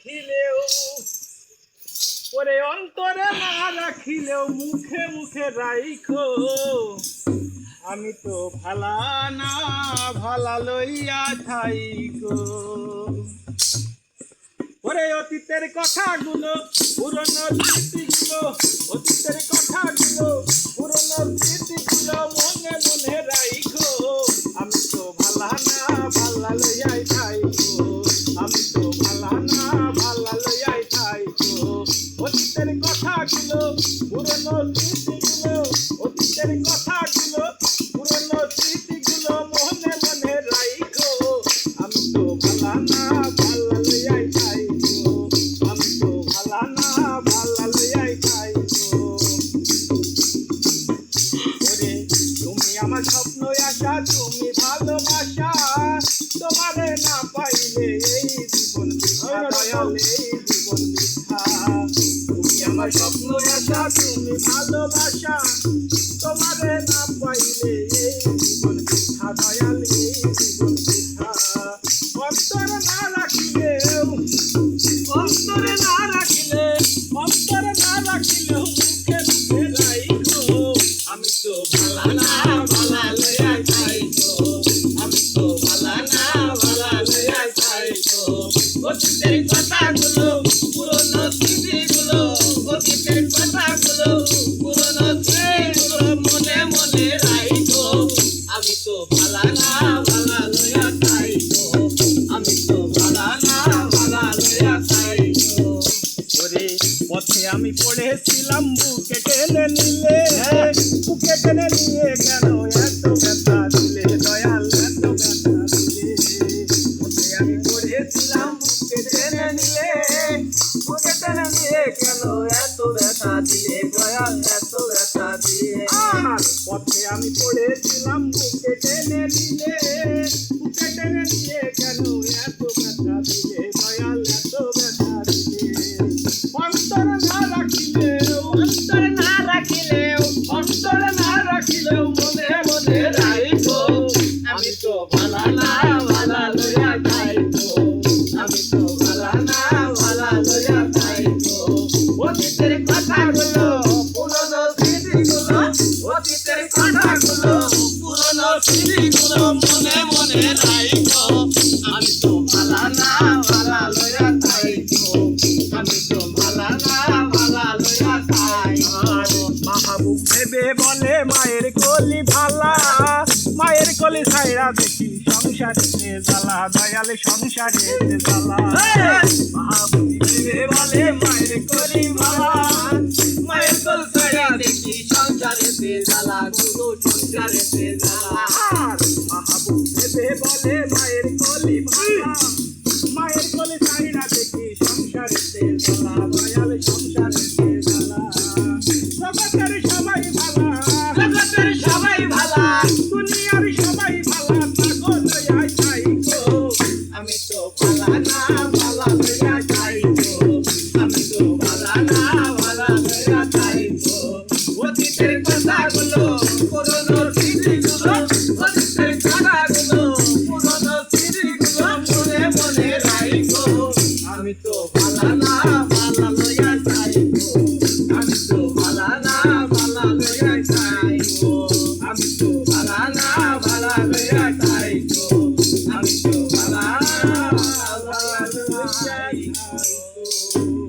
রাখিলেও ওরে অন্তরে না রাখিলেও মুখে মুখে রাইখো আমি তো ভালা না ভালা লইয়া থাইকো ওরে অতীতের কথাগুলো পুরনো স্মৃতিগুলো অতীতের কথাগুলো পুরনো স্মৃতিগুলো মনে মনে রাইখো আমি তো ভালা না ভালা লইয়াই থাইকো আমি তো ভালা না ভালা লইয়াই থাইকো অতীতের কথাগুলো পুরনো স্মৃতিগুলো অতীতের কথাগুলো পুরনো স্মৃতিগুলো মনে মনে রাইখো আমি তো ভালা না ভালা লইয়াই থাইকো আমি তো ভালা না ভালা লইয়াই থাইকো ওরে তুমি আমার স্বপ্ন আশা তুমি ভালোবাসা তোমারে না পাইলে এই জীবন বৃথা দয়াল এই জীবন বৃথা তুমি আমার স্বপ্ন আশা তুমি ভালোবাসা তোমারে না পাইলে এই জীবন বৃথা দয়াল এই জীবন বৃথা অন্তরে না রাখিলেও অন্তরে না রাখিলে অন্তরে না রাখিলেও মুখে মুখে রাইখো আমি তো ভালা না ভালা লইয়া যাইতো আমি তো ভালা না ভালা লইয়া যাইতো অতীতের কথাগুলো পুরনো স্মৃতিগুলো অতীতের কথাগুলো পুরনো স্মৃতিগুলো মনে মনে রাইখো আমি তো ভালা না ভালা লইয়া যাইতো আমি তো ভালা না ভালা লইয়া যাইতো ওরে পথে আমি পড়েছিলাম বুকে টেনে নিলে বুকে টেনে নিয়ে কেন এত ব্যথা দিলে দয়াল এত ব্যথা দিলে পথে আমি পড়েছিলাম বুকে টেনে নিলে বুকে টেনে নিয়ে কেন এত ব্যথা দিলে দয়াল এত ব্যথা দিলে পথে আমি পড়েছিলাম বুকে টেনে নিলে বুকে টেনে নিয়ে কেন এত ব্যথা দিলে দয়াল এত ব্যথা দিলে অন্তরে না রাখিলেও অন্তরে না রাখিলেও অন্তরে না রাখিলেও মনে মনে রাইখো আমি তো ভালা না ভালা লইয়া যাইতো আমি তো ভালা না ভালা লইয়া যাইতো অতীতের কথাগুলো পুরনো স্মৃতিগুলো অতীতের কথাগুলো পুরনো স্মৃতিগুলো মনে মনে রাইখো আমি তো ভালা না ভালা লইয়া যাইতো আমি তো ভালা না ভালা লইয়া যাইতো মাহবুব ভেবে বলে মায়ের কলি ভালা মায়ের কলি ছাইরা দেখি সংসারেতে জ্বালা দয়ালে সংসারেতে জ্বালা মাহবুব ভেবে বলে মায়ের কলি ভালা মায়ের কলি ছাইরা দেখি সংসারেতে জ্বালা গুরু সংসারেতে জ্বালা মাহবুব ভেবে বলে মায়ের কলি ভালা মায়ের কলি ছাইরা দেখি সংসারেতে জ্বালা দয়ালে সংসারেতে জ্বালা জগতের সবাই ভালা জগতের সবাই ভালা দুনিয়ার সবাই ভালা থাকো লইয়া যাইতো আমি তো ভালা না ভালা লইয়া যাইতো আমি তো ভালা না ভালা লইয়া যাইতো অতীতের কথাগুলো পুরনো স্মৃতিগুলো অতীতের কথাগুলো পুরনো স্মৃতিগুলো মনে মনে রাইখো আমি তো ভালা না ভালা লইয়া যাইতো আমি তো ভালা না ভালা লইয়া যাইতো আমি তো ভালা না ভালা লইয়া যাইতো আমি তো ভালা না ভালা লইয়া যাইতো